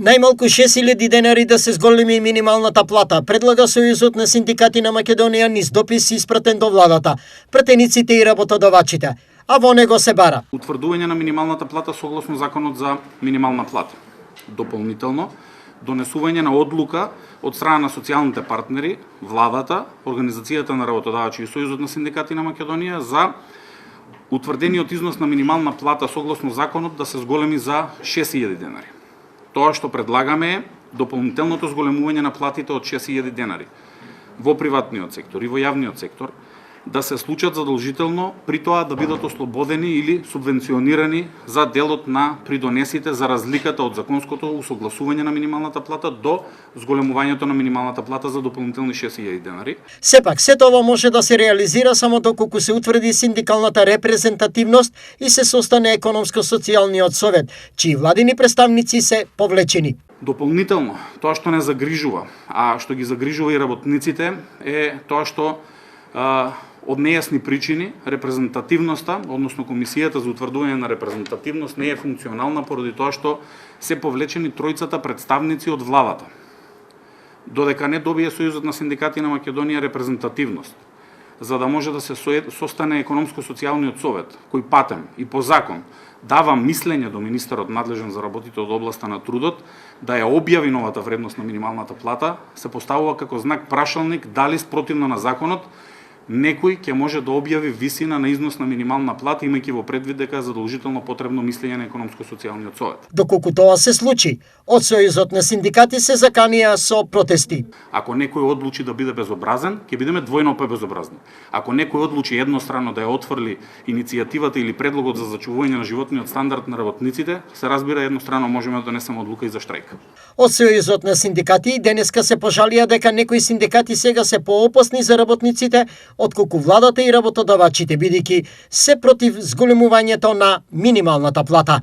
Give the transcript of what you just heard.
Најмалку 6.000 денари да се зголеми минималната плата, предлага Сојузот на синдикати на Македонија низ допис испратен до владата, пратениците и работодавачите, а во него се бара утврдување на минималната плата согласно Законот за минимална плата. Дополнително, донесување на одлука од страна на социјалните партнери, владата, Организацијата на работодавачи и Сојузот на синдикати на Македонија за утврдениот износ на минимална плата согласно законот да се зголеми за 6.000 денари. Тоа што предлагаме е дополнителното зголемување на платите од 6.000 денари во приватниот сектор и во јавниот сектор да се случат задолжително, при тоа да бидат ослободени или субвенционирани за делот на придонесите за разликата од законското усогласување на минималната плата до зголемувањето на минималната плата за дополнителни 6.000 денари. Сепак, сето ова може да се реализира само доколку се утврди синдикалната репрезентативност и се состане економско-социјалниот совет, чии владини представници се повлечени. Дополнително, тоа што не загрижува, а што ги загрижува и работниците е тоа што од нејасни причини репрезентативноста, односно комисијата за утврдување на репрезентативност не е функционална поради тоа што се повлечени тројцата представници од владата. Додека не добие Сојузот на синдикати на Македонија репрезентативност, за да може да се состане економско-социјалниот совет, кој патем и по закон дава мислење до министерот надлежен за работите од областа на трудот, да ја објави новата вредност на минималната плата, се поставува како знак прашалник дали спротивно на законот некој ќе може да објави висина на износ на минимална плата, имајќи во предвид дека е задолжително потребно мислење на економско-социјалниот совет. Доколку тоа се случи, од Сојузот на синдикати се заканија со протести. Ако некој одлучи да биде безобразен, ќе бидеме двојно побезобразни. Ако некој одлучи едностранно да ја отфрли иницијативата или предлогот за зачувување на животниот стандард на работниците, се разбира едностранно можеме да донесеме одлука и за штрајк. Од Сојузот на синдикати денеска се пожалија дека некои синдикати сега се поопасни за работниците отколку владата и работодавачите, бидејќи се против зголемувањето на минималната плата.